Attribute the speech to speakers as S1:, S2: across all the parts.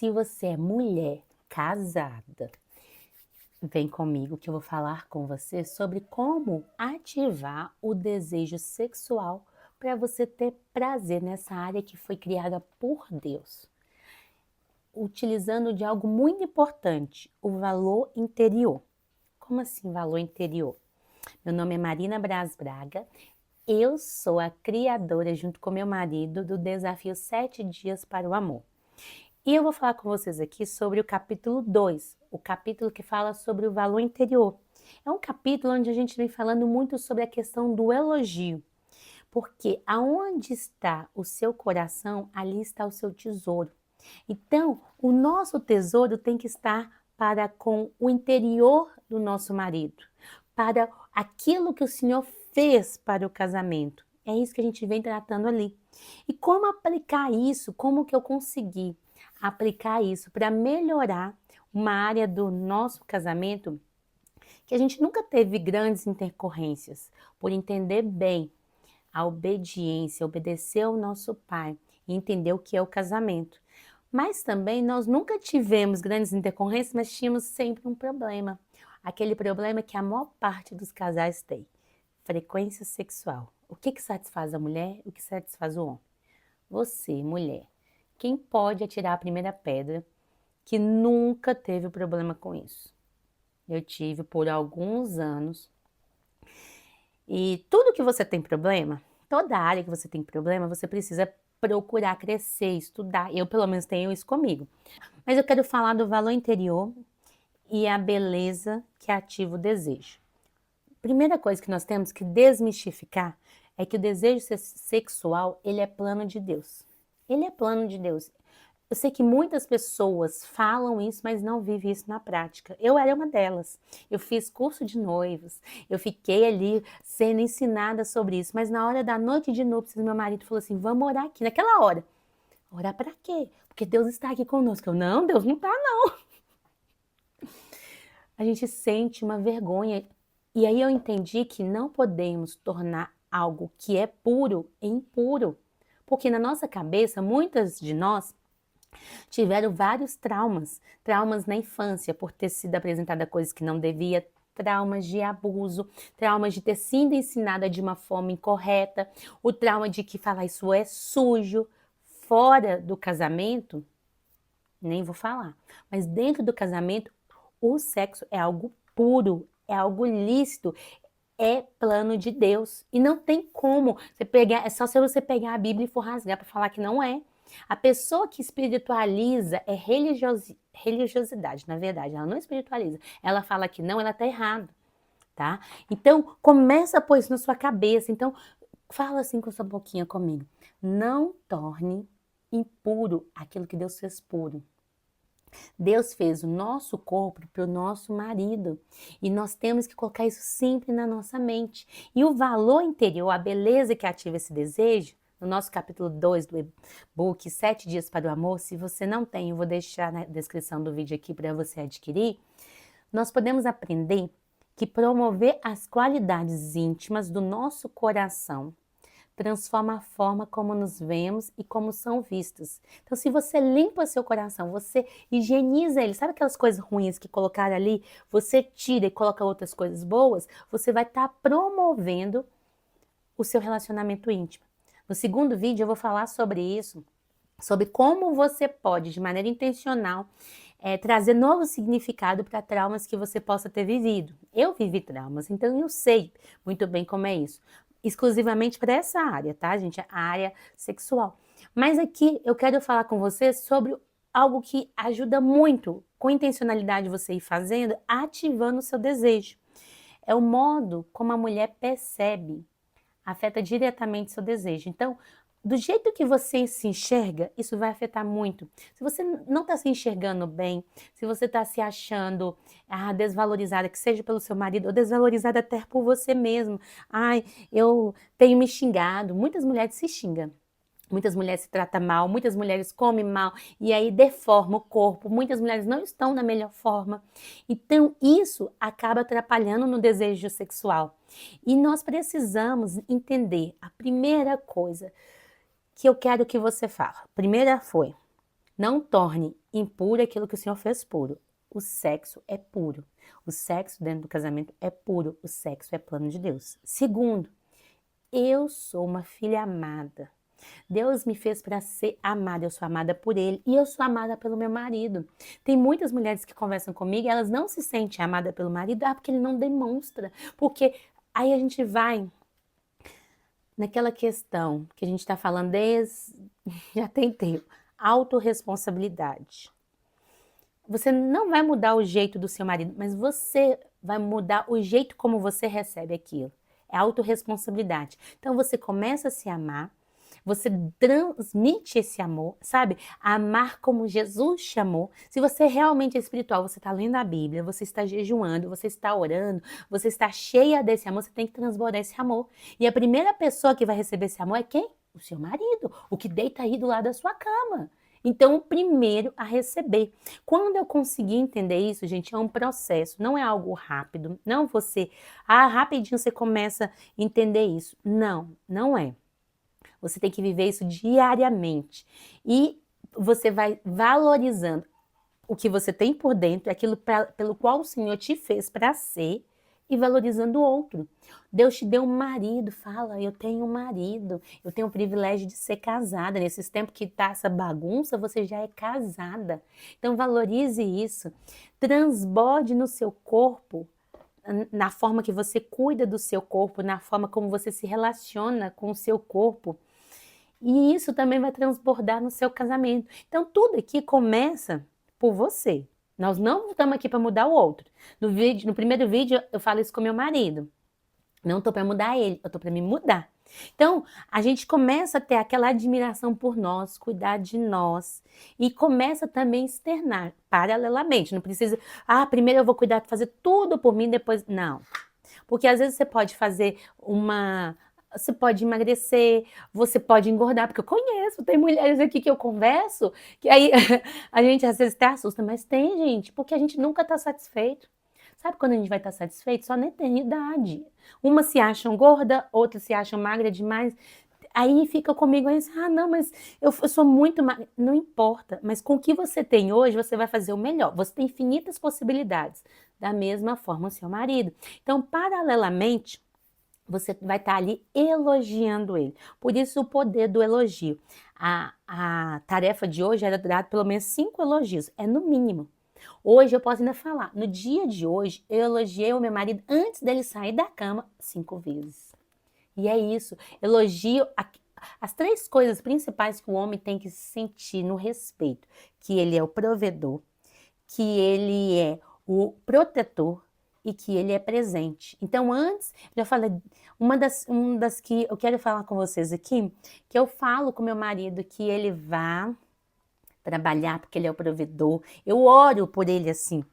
S1: Se você é mulher casada, vem comigo que eu vou falar com você sobre como ativar o desejo sexual para você ter prazer nessa área que foi criada por Deus, utilizando de algo muito importante, o valor interior. Como assim valor interior? Meu nome é Marina Braz Braga, eu sou a criadora, junto com meu marido, do desafio 7 dias para o amor. E eu vou falar com vocês aqui sobre o capítulo 2, o capítulo que fala sobre o valor interior. É um capítulo onde a gente vem falando muito sobre a questão do elogio, porque aonde está o seu coração, ali está o seu tesouro. Então, o nosso tesouro tem que estar para com o interior do nosso marido, para aquilo que o Senhor fez para o casamento. É isso que a gente vem tratando ali. E como aplicar isso? Como que eu consegui aplicar isso para melhorar uma área do nosso casamento que a gente nunca teve grandes intercorrências, por entender bem a obediência, obedecer ao nosso pai e entender o que é o casamento. Mas também nós nunca tivemos grandes intercorrências, mas tínhamos sempre um problema. Aquele problema que a maior parte dos casais tem: frequência sexual. O que satisfaz a mulher? O que satisfaz o homem? Você, mulher, quem pode atirar a primeira pedra que nunca teve problema com isso? Eu tive por alguns anos. E tudo que você tem problema, toda área que você tem problema, você precisa procurar crescer, estudar. Eu, pelo menos, tenho isso comigo. Mas eu quero falar do valor interior e a beleza que ativa o desejo. Primeira coisa que nós temos que desmistificar é que o desejo sexual, ele é plano de Deus. Ele é plano de Deus. Eu sei que muitas pessoas falam isso, mas não vivem isso na prática. Eu era uma delas. Eu fiz curso de noivos, eu fiquei ali sendo ensinada sobre isso, mas na hora da noite de núpcias, meu marido falou assim: vamos orar aqui, naquela hora. Orar para quê? Porque Deus está aqui conosco. Eu, não, Deus não está, não. A gente sente uma vergonha. E aí eu entendi que não podemos tornar algo que é puro impuro. Porque na nossa cabeça, muitas de nós tiveram vários traumas na infância, por ter sido apresentada coisas que não devia, traumas de abuso, traumas de ter sido ensinada de uma forma incorreta, o trauma de que falar isso é sujo. Fora do casamento, nem vou falar, mas dentro do casamento, o sexo é algo puro, é algo lícito, é plano de Deus. E não tem como você pegar, é só se você pegar a Bíblia e for rasgar para falar que não é. A pessoa que espiritualiza é religiosidade, na verdade, ela não espiritualiza. Ela fala que não, ela está errada, tá? Então, começa a pôr isso na sua cabeça. Então, fala assim com sua boquinha comigo. Não torne impuro aquilo que Deus fez puro. Deus fez o nosso corpo para o nosso marido e nós temos que colocar isso sempre na nossa mente. E o valor interior, a beleza que ativa esse desejo, no nosso capítulo 2 do e-book 7 dias para o amor, se você não tem, eu vou deixar na descrição do vídeo aqui para você adquirir. Nós podemos aprender que promover as qualidades íntimas do nosso coração transforma a forma como nos vemos e como são vistos. Então, se você limpa seu coração, você higieniza ele, sabe aquelas coisas ruins que colocaram ali, você tira e coloca outras coisas boas, você vai estar promovendo o seu relacionamento íntimo. No segundo vídeo eu vou falar sobre isso, sobre como você pode, de maneira intencional, trazer novo significado para traumas que você possa ter vivido. Eu vivi traumas, então eu sei muito bem como é isso. Exclusivamente para essa área, tá, gente? A área sexual. Mas aqui eu quero falar com você sobre algo que ajuda muito, com intencionalidade você ir fazendo, ativando o seu desejo. É o modo como a mulher percebe, afeta diretamente o seu desejo. Então, do jeito que você se enxerga, isso vai afetar muito. Se você não está se enxergando bem, se você está se achando desvalorizada, que seja pelo seu marido, ou desvalorizada até por você mesmo. Ai, eu tenho me xingado. Muitas mulheres se xingam. Muitas mulheres se tratam mal, muitas mulheres comem mal e aí deforma o corpo. Muitas mulheres não estão na melhor forma. Então, isso acaba atrapalhando no desejo sexual. E nós precisamos entender a primeira coisa que eu quero que você faça. Primeira foi: não torne impuro é aquilo que o Senhor fez puro. O sexo é puro. O sexo dentro do casamento é puro. O sexo é plano de Deus. Segundo, eu sou uma filha amada. Deus me fez para ser amada, eu sou amada por Ele e eu sou amada pelo meu marido. Tem muitas mulheres que conversam comigo e elas não se sentem amadas pelo marido, porque ele não demonstra. Porque aí a gente vai naquela questão que a gente está falando desde já tem tempo, autorresponsabilidade. Você não vai mudar o jeito do seu marido, mas você vai mudar o jeito como você recebe aquilo. É autorresponsabilidade. Então você começa a se amar, você transmite esse amor, sabe? Amar como Jesus chamou. Se você realmente é espiritual, você está lendo a Bíblia, você está jejuando, você está orando, você está cheia desse amor, você tem que transbordar esse amor. E a primeira pessoa que vai receber esse amor é quem? O seu marido, o que deita aí do lado da sua cama. Então, o primeiro a receber. Quando eu consegui entender isso, gente, é um processo, não é algo rápido. Não você, rapidinho você começa a entender isso. Não, não é. Você tem que viver isso diariamente. E você vai valorizando o que você tem por dentro, aquilo pelo qual o Senhor te fez para ser, e valorizando o outro. Deus te deu um marido, fala, eu tenho um marido, eu tenho o privilégio de ser casada. Nesses tempos que tá essa bagunça, você já é casada. Então valorize isso. Transborde no seu corpo, na forma que você cuida do seu corpo, na forma como você se relaciona com o seu corpo. E isso também vai transbordar no seu casamento. Então tudo aqui começa por você. Nós não estamos aqui para mudar o outro. No primeiro vídeo eu falo isso com meu marido. Não estou para mudar ele, eu estou para me mudar. Então, a gente começa a ter aquela admiração por nós, cuidar de nós. E começa também a externar, paralelamente. Não precisa, primeiro eu vou cuidar, fazer tudo por mim, depois... Não. Porque às vezes você pode fazer você pode emagrecer, você pode engordar, porque eu conheço, tem mulheres aqui que eu converso, que aí a gente às vezes até assusta, mas tem, gente, porque a gente nunca está satisfeito. Sabe quando a gente vai estar satisfeito? Só na eternidade. Uma se acham gorda, outra se acham magra demais. Aí fica comigo aí, não, mas eu sou muito magra. Não importa, mas com o que você tem hoje, você vai fazer o melhor. Você tem infinitas possibilidades. Da mesma forma o seu marido. Então, paralelamente, você vai estar ali elogiando ele. Por isso o poder do elogio. A tarefa de hoje era dar pelo menos 5 elogios. É no mínimo. Hoje eu posso ainda falar. No dia de hoje, eu elogiei o meu marido antes dele sair da cama 5 vezes. E é isso. Elogio as 3 coisas principais que o homem tem que sentir no respeito. Que ele é o provedor, que ele é o protetor e que ele é presente. Então, antes, já falei, uma das que eu quero falar com vocês aqui, que eu falo com meu marido que ele vá trabalhar, porque ele é o provedor, eu oro por ele assim,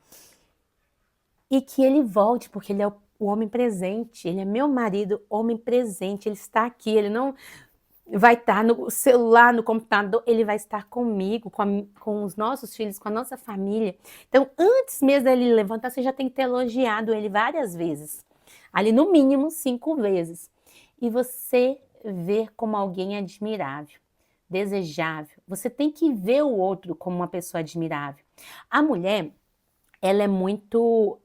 S1: e que ele volte, porque ele é o homem presente, ele é meu marido, homem presente, ele está aqui, ele não vai estar no celular, no computador, ele vai estar comigo, com os nossos filhos, com a nossa família. Então, antes mesmo dele levantar, você já tem que ter elogiado ele várias vezes. Ali, no mínimo, 5 vezes. E você ver como alguém admirável, desejável. Você tem que ver o outro como uma pessoa admirável. A mulher, ela é muito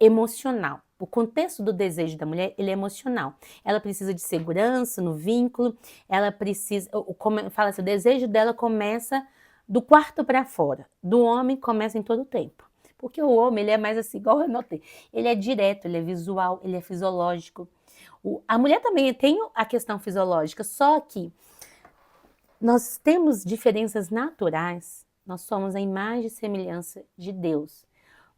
S1: emocional. O contexto do desejo da mulher, ele é emocional. Ela precisa de segurança no vínculo, ela precisa, como fala assim, o desejo dela começa do quarto para fora. Do homem começa em todo o tempo. Porque o homem, ele é mais assim, igual eu notei, ele é direto, ele é visual, ele é fisiológico. A mulher também tem a questão fisiológica, só que nós temos diferenças naturais, nós somos a imagem e semelhança de Deus.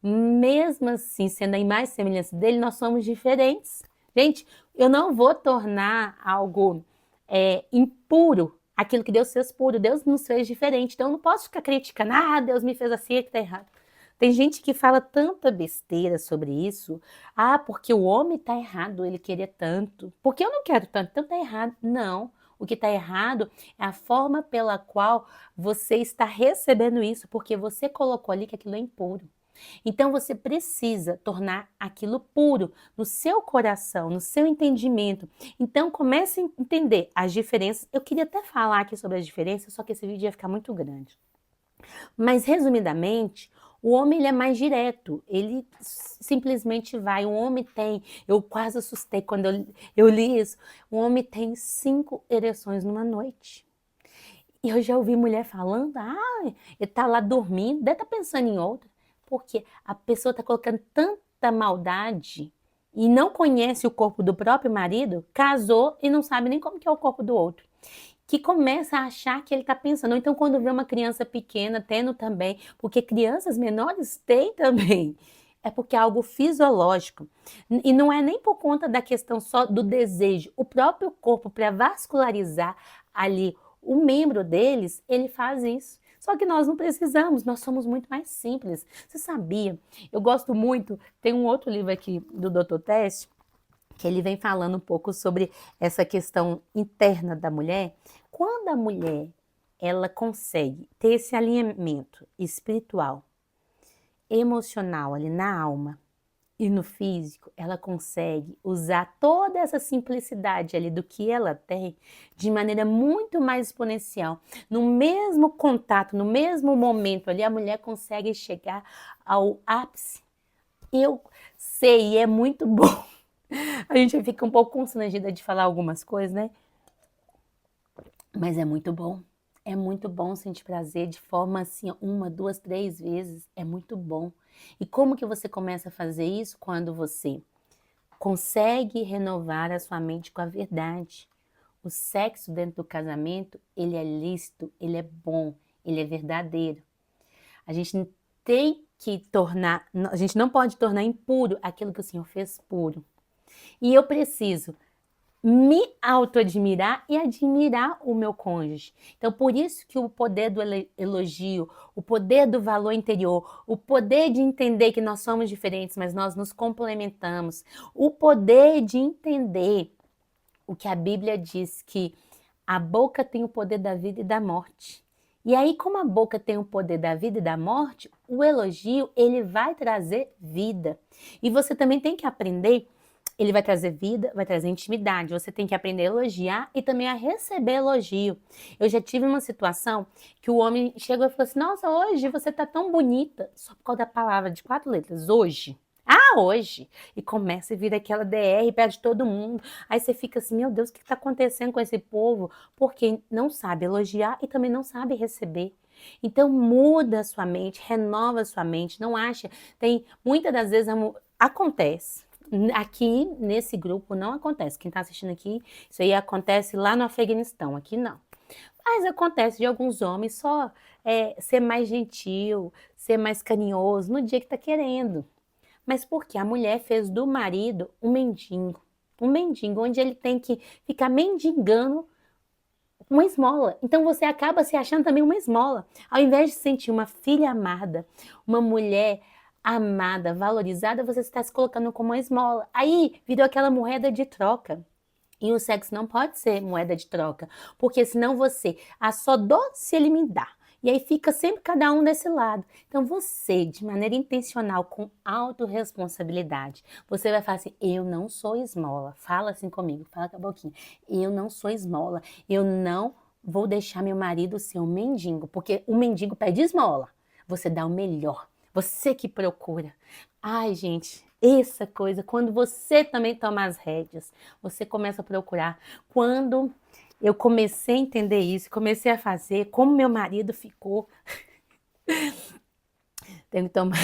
S1: Mesmo assim, sendo a imagem e semelhança dele, nós somos diferentes. Gente, eu não vou tornar algo impuro aquilo que Deus fez puro. Deus nos fez diferente. Então, eu não posso ficar criticando. Deus me fez assim, é que tá errado. Tem gente que fala tanta besteira sobre isso. Porque o homem tá errado, ele querer tanto. Porque eu não quero tanto, então tá errado. Não. O que está errado é a forma pela qual você está recebendo isso, porque você colocou ali que aquilo é impuro. Então você precisa tornar aquilo puro no seu coração, no seu entendimento. Então comece a entender as diferenças. Eu queria até falar aqui sobre as diferenças, só que esse vídeo ia ficar muito grande. Mas, resumidamente, o homem ele é mais direto, ele simplesmente vai. O homem tem, eu quase assustei quando eu li isso, o homem tem 5 ereções numa noite. E eu já ouvi mulher falando, ele tá lá dormindo, deve estar pensando em outra, porque a pessoa está colocando tanta maldade e não conhece o corpo do próprio marido, casou e não sabe nem como que é o corpo do outro, que começa a achar que ele está pensando. Ou então, quando vê uma criança pequena tendo também, porque crianças menores têm também, é porque é algo fisiológico. E não é nem por conta da questão só do desejo. O próprio corpo, para vascularizar ali o membro deles, ele faz isso. Só que nós não precisamos, nós somos muito mais simples. Você sabia? Eu gosto muito, tem um outro livro aqui do Dr. Teste, que ele vem falando um pouco sobre essa questão interna da mulher. Quando a mulher ela consegue ter esse alinhamento espiritual, emocional ali na alma e no físico, ela consegue usar toda essa simplicidade ali do que ela tem de maneira muito mais exponencial. No mesmo contato, no mesmo momento ali, a mulher consegue chegar ao ápice. Eu sei, e é muito bom. A gente fica um pouco constrangida de falar algumas coisas, né? Mas é muito bom. É muito bom sentir prazer de forma assim, 1, 2, 3 vezes. É muito bom. E como que você começa a fazer isso? Quando você consegue renovar a sua mente com a verdade. O sexo dentro do casamento, ele é lícito, ele é bom, ele é verdadeiro. A gente tem que tornar, a gente não pode tornar impuro aquilo que o Senhor fez puro. E eu preciso me autoadmirar e admirar o meu cônjuge. Então, por isso que o poder do elogio, o poder do valor interior, o poder de entender que nós somos diferentes, mas nós nos complementamos, o poder de entender o que a Bíblia diz, que a boca tem o poder da vida e da morte. E aí, como a boca tem o poder da vida e da morte, o elogio, ele vai trazer vida. E você também tem que aprender. Ele vai trazer vida, vai trazer intimidade. Você tem que aprender a elogiar e também a receber elogio. Eu já tive uma situação que o homem chegou e falou assim: nossa, hoje você tá tão bonita. Só por causa da palavra de 4 letras, hoje. Hoje. E começa a vir aquela DR perto de todo mundo. Aí você fica assim: meu Deus, o que está acontecendo com esse povo? Porque não sabe elogiar e também não sabe receber. Então muda a sua mente, renova a sua mente. Não acha. Tem muitas das vezes acontece. Aqui nesse grupo não acontece. Quem está assistindo aqui, isso aí acontece lá no Afeganistão, aqui não. Mas acontece de alguns homens só ser mais gentil, ser mais carinhoso no dia que está querendo. Mas porque a mulher fez do marido um mendigo. Um mendigo, onde ele tem que ficar mendigando uma esmola. Então você acaba se achando também uma esmola. Ao invés de sentir uma filha amada, uma mulher amada, valorizada, você está se colocando como uma esmola. Aí virou aquela moeda de troca. E o sexo não pode ser moeda de troca, porque senão você, só dou se ele me dá. E aí fica sempre cada um desse lado. Então você, de maneira intencional, com autorresponsabilidade, você vai falar assim: eu não sou esmola. Fala assim comigo, fala com a boquinha. Eu não sou esmola. Eu não vou deixar meu marido ser um mendigo, porque o mendigo pede esmola. Você dá o melhor. Você que procura. Ai, gente, essa coisa, quando você também toma as rédeas, você começa a procurar. Quando eu comecei a entender isso, comecei a fazer, como meu marido ficou. Tenho que tomar.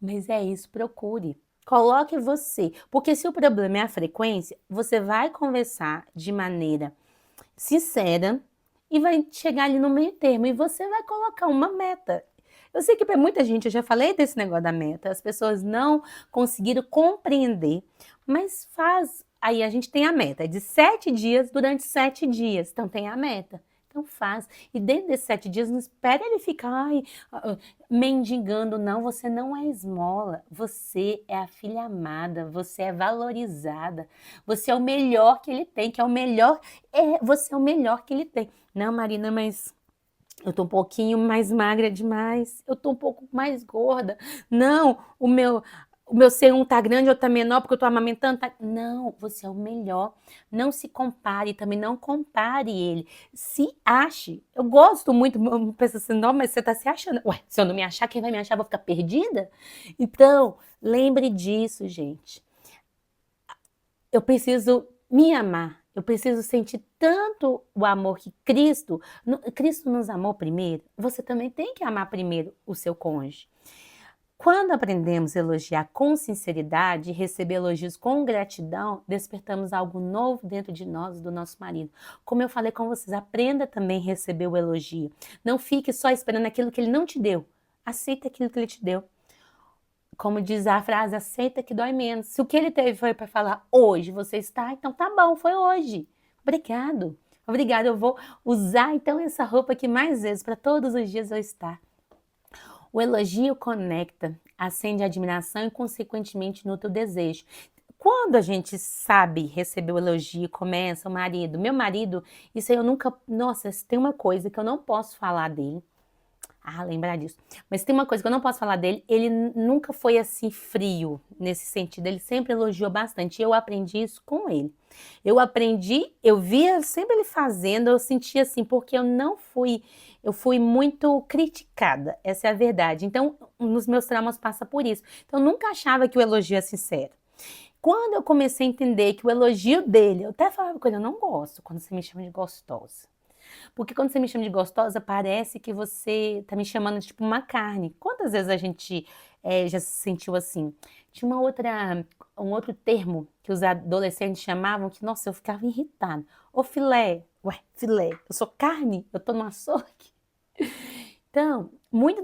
S1: Mas é isso, procure. Coloque você. Porque se o problema é a frequência, você vai conversar de maneira sincera e vai chegar ali no meio termo. E você vai colocar uma meta. Eu sei que para muita gente, eu já falei desse negócio da meta, as pessoas não conseguiram compreender, mas faz. Aí a gente tem a meta de 7 dias durante 7 dias. Então tem a meta. Então faz. E dentro desses 7 dias, não espera ele ficar mendigando, não. Você não é esmola. Você é a filha amada. Você é valorizada. Você é o melhor que ele tem, que é o melhor. Você é o melhor que ele tem. Não, Marina, mas eu tô um pouquinho mais magra demais, eu tô um pouco mais gorda. Não, o meu C1 tá grande ou tá menor porque eu tô amamentando. Não, você é o melhor. Não se compare, também não compare ele. Se ache. Eu gosto muito, eu penso assim, não, mas você tá se achando. Ué, se eu não me achar, quem vai me achar? Eu vou ficar perdida? Então, lembre disso, gente. Eu preciso me amar. Eu preciso sentir tanto o amor que Cristo nos amou primeiro. Você também tem que amar primeiro o seu cônjuge. Quando aprendemos a elogiar com sinceridade e receber elogios com gratidão, despertamos algo novo dentro de nós, do nosso marido. Como eu falei com vocês, aprenda também a receber o elogio. Não fique só esperando aquilo que ele não te deu. Aceita aquilo que ele te deu. Como diz a frase, aceita que dói menos. Se o que ele teve foi para falar hoje, você está, então tá bom, foi hoje. Obrigado. Obrigado, eu vou usar então essa roupa aqui mais vezes, para todos os dias eu estar. O elogio conecta, acende a admiração e, consequentemente, nutre o desejo. Quando a gente sabe receber o elogio, começa o marido. Meu marido, isso aí eu nunca. Nossa, tem uma coisa que eu não posso falar dele. Lembrar disso. Mas tem uma coisa que eu não posso falar dele. Ele nunca foi assim frio nesse sentido. Ele sempre elogiou bastante. Eu aprendi isso com ele. Eu via sempre ele fazendo, eu sentia assim, porque eu fui muito criticada, essa é a verdade. Então, nos meus traumas passa por isso. Então, eu nunca achava que o elogio é sincero. Quando eu comecei a entender que o elogio dele, eu até falava com ele, eu não gosto quando você me chama de gostosa. Porque quando você me chama de gostosa, parece que você tá me chamando de tipo uma carne. Quantas vezes a gente já se sentiu assim? Tinha um outro termo que os adolescentes chamavam que, nossa, eu ficava irritada. Ô filé, ué, filé, eu sou carne? Eu tô no açougue? Então, muitos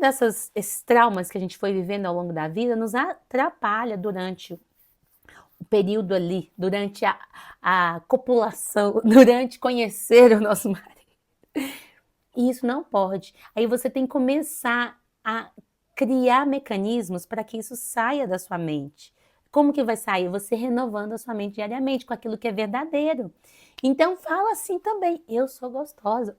S1: esses traumas que a gente foi vivendo ao longo da vida nos atrapalha durante o período ali, durante a copulação, durante conhecer o nosso marido. E isso não pode. Aí você tem que começar a criar mecanismos para que isso saia da sua mente. Como que vai sair? Você renovando a sua mente diariamente com aquilo que é verdadeiro. Então fala assim também, eu sou gostosa.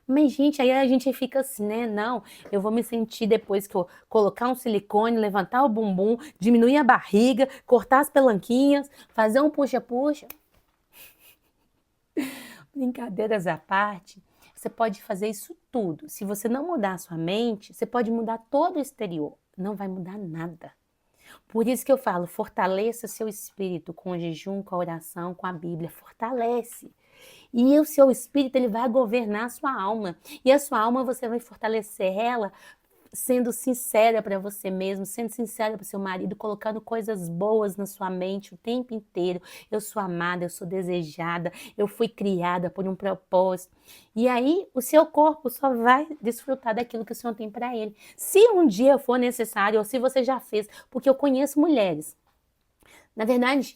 S1: Mas gente, aí a gente fica assim, né? Não, eu vou me sentir depois que eu colocar um silicone, levantar o bumbum, diminuir a barriga, cortar as pelanquinhas, fazer um puxa-puxa. Brincadeiras à parte, você pode fazer isso tudo. Se você não mudar a sua mente, você pode mudar todo o exterior. Não vai mudar nada. Por isso que eu falo, fortaleça seu espírito com o jejum, com a oração, com a Bíblia. Fortalece. E o seu espírito, ele vai governar a sua alma. E a sua alma, você vai fortalecer ela sendo sincera para você mesmo, sendo sincera para o seu marido, colocando coisas boas na sua mente o tempo inteiro. Eu sou amada, eu sou desejada, eu fui criada por um propósito. E aí o seu corpo só vai desfrutar daquilo que o Senhor tem para ele. Se um dia for necessário, ou se você já fez, porque eu conheço mulheres. Na verdade,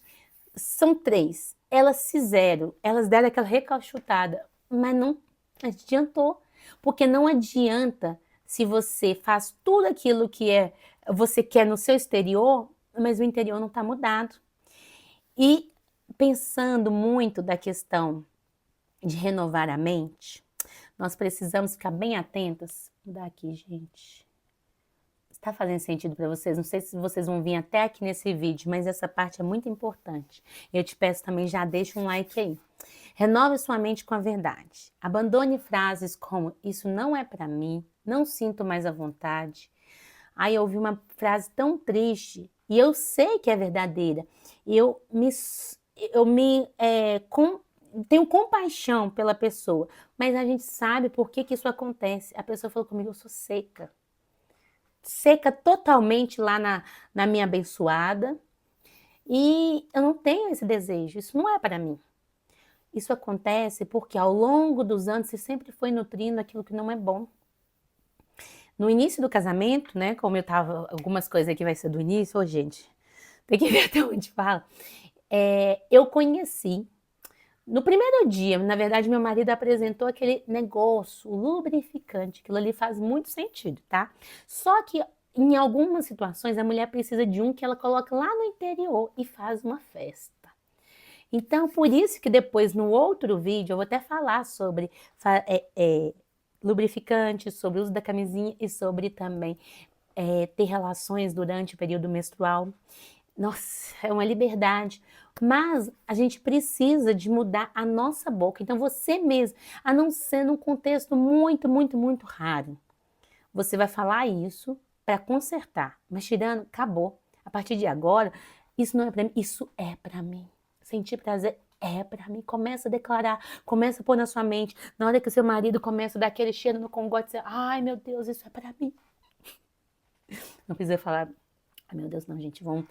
S1: são 3. Elas fizeram, elas deram aquela recalchutada, mas não adiantou. Porque não adianta se você faz tudo aquilo que você quer no seu exterior, mas o interior não está mudado. E pensando muito da questão de renovar a mente, nós precisamos ficar bem atentas. Vou dar aqui, gente. Está fazendo sentido para vocês? Não sei se vocês vão vir até aqui nesse vídeo, mas essa parte é muito importante. Eu te peço também, já deixa um like aí. Renove sua mente com a verdade. Abandone frases como, isso não é para mim, não sinto mais à vontade. Aí eu ouvi uma frase tão triste, e eu sei que é verdadeira. Tenho compaixão pela pessoa, mas a gente sabe por que isso acontece. A pessoa falou comigo, eu sou seca. Seca totalmente lá na minha abençoada, e eu não tenho esse desejo, isso não é para mim. Isso acontece porque ao longo dos anos você sempre foi nutrindo aquilo que não é bom. No início do casamento, né, como eu tava, algumas coisas aqui vai ser do início, gente, tem que ver até onde fala. Eu conheci, no primeiro dia, na verdade, meu marido apresentou aquele negócio, o lubrificante, aquilo ali faz muito sentido, tá? Só que em algumas situações a mulher precisa de um que ela coloca lá no interior e faz uma festa. Então, por isso que depois, no outro vídeo, eu vou até falar sobre lubrificante, sobre o uso da camisinha e sobre também ter relações durante o período menstrual. Nossa, é uma liberdade. Mas a gente precisa de mudar a nossa boca. Então você mesmo, a não ser num contexto muito, muito, muito raro, você vai falar isso para consertar. Mas tirando, acabou. A partir de agora, isso não é para mim, isso é para mim. Sentir prazer é para mim. Começa a declarar, começa a pôr na sua mente. Na hora que o seu marido começa a dar aquele cheiro no cangote, você, ai meu Deus, isso é para mim. Não precisa falar, ai meu Deus, não, gente, vamos.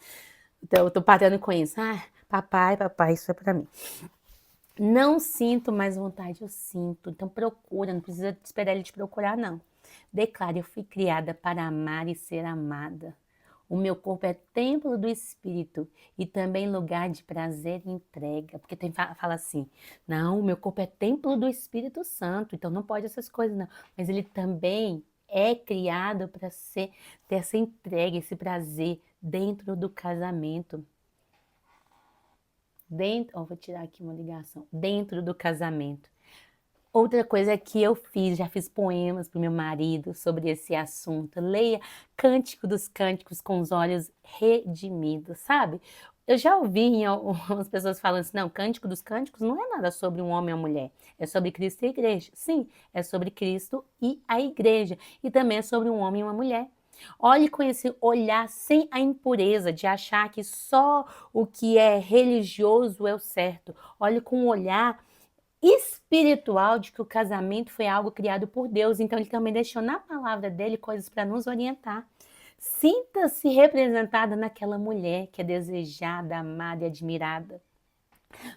S1: Então, eu tô parando com isso. Ah, papai, papai, isso é para mim. Não sinto mais vontade, eu sinto. Então procura, não precisa esperar ele te procurar, não. Declare, eu fui criada para amar e ser amada. O meu corpo é templo do Espírito e também lugar de prazer e entrega. Porque fala assim, não, o meu corpo é templo do Espírito Santo, então não pode essas coisas, não. Mas ele também é criado para ter essa entrega, esse prazer dentro do casamento. Vou tirar aqui uma ligação. Dentro do casamento. Outra coisa que eu já fiz poemas para o meu marido sobre esse assunto. Leia Cântico dos Cânticos com os olhos redimidos, sabe? Eu já ouvi em algumas pessoas falando assim, não, Cântico dos Cânticos não é nada sobre um homem ou uma mulher, é sobre Cristo e a igreja. Sim, é sobre Cristo e a igreja. E também é sobre um homem e uma mulher. Olhe com esse olhar sem a impureza de achar que só o que é religioso é o certo. Olhe com um olhar espiritual de que o casamento foi algo criado por Deus. Então ele também deixou na palavra dele coisas para nos orientar. Sinta-se representada naquela mulher que é desejada, amada e admirada.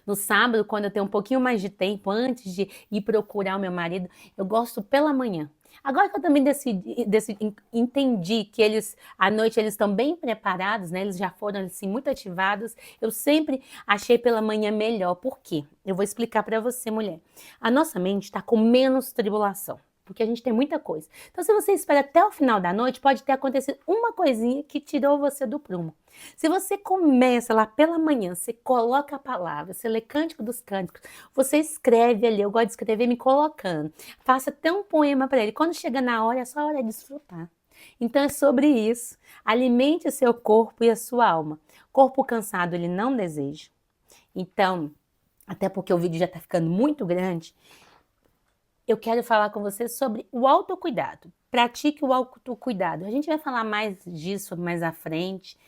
S1: No sábado, quando eu tenho um pouquinho mais de tempo, antes de ir procurar o meu marido, eu gosto pela manhã. Agora que eu também entendi que eles, à noite, eles estão bem preparados, né? Eles já foram assim, muito ativados. Eu sempre achei pela manhã melhor. Por quê? Eu vou explicar para você, mulher. A nossa mente está com menos tribulação, porque a gente tem muita coisa. Então, se você espera até o final da noite, pode ter acontecido uma coisinha que tirou você do prumo. Se você começa lá pela manhã, você coloca a palavra, você lê Cântico dos Cânticos, você escreve ali, eu gosto de escrever me colocando. Faça até um poema para ele. Quando chega na hora, é só a hora de desfrutar. Então é sobre isso. Alimente o seu corpo e a sua alma. Corpo cansado, ele não deseja. Então, até porque o vídeo já está ficando muito grande, eu quero falar com você sobre o autocuidado. Pratique o autocuidado. A gente vai falar mais disso mais à frente,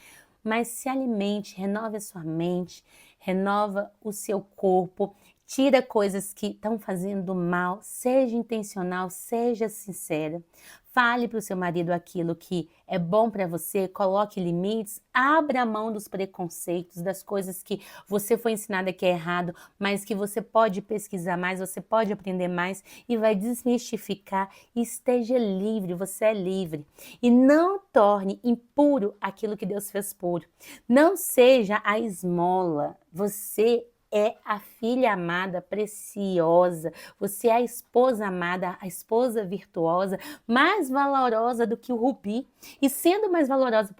S1: mas se alimente, renove a sua mente, renova o seu corpo, tira coisas que estão fazendo mal, seja intencional, seja sincera. Fale para o seu marido aquilo que é bom para você, coloque limites, abra a mão dos preconceitos, das coisas que você foi ensinada que é errado, mas que você pode pesquisar mais, você pode aprender mais e vai desmistificar. Esteja livre, você é livre. E não torne impuro aquilo que Deus fez puro. Não seja a esmola, você é a filha amada, preciosa. Você é a esposa amada, a esposa virtuosa, mais valorosa do que o rubi. E sendo mais valorosa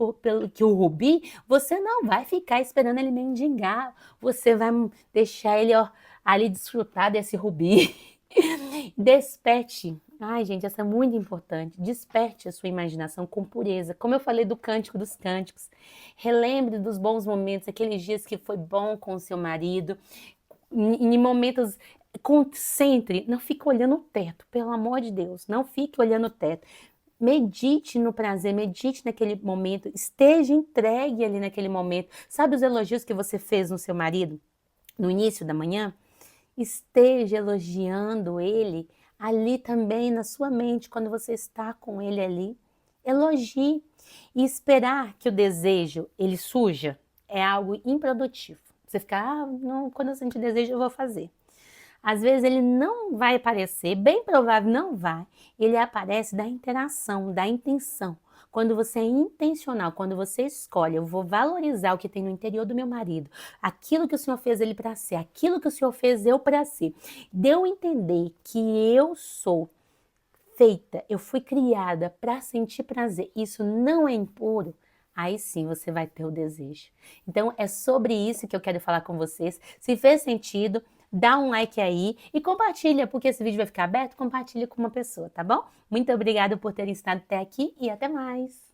S1: que o rubi, você não vai ficar esperando ele mendigar. Você vai deixar ele ali desfrutar desse rubi. Desperte. Ai, gente, essa é muito importante. Desperte a sua imaginação com pureza. Como eu falei do Cântico dos Cânticos. Relembre dos bons momentos, aqueles dias que foi bom com o seu marido. Em momentos, concentre. Não fique olhando o teto, pelo amor de Deus. Não fique olhando o teto. Medite no prazer, medite naquele momento. Esteja entregue ali naquele momento. Sabe os elogios que você fez no seu marido no início da manhã? Esteja elogiando ele ali também na sua mente, quando você está com ele ali. Elogie. E esperar que o desejo, ele surja, é algo improdutivo. Você fica, não, quando eu sentir desejo, eu vou fazer. Às vezes ele não vai aparecer, bem provável não vai. Ele aparece da interação, da intenção. Quando você é intencional, quando você escolhe, eu vou valorizar o que tem no interior do meu marido, aquilo que o Senhor fez ele para ser, aquilo que o Senhor fez eu para ser. Deu a entender que eu sou feita, eu fui criada para sentir prazer, isso não é impuro, aí sim você vai ter o desejo. Então é sobre isso que eu quero falar com vocês. Se fez sentido, dá um like aí e compartilha, porque esse vídeo vai ficar aberto, compartilha com uma pessoa, tá bom? Muito obrigada por terem estado até aqui e até mais!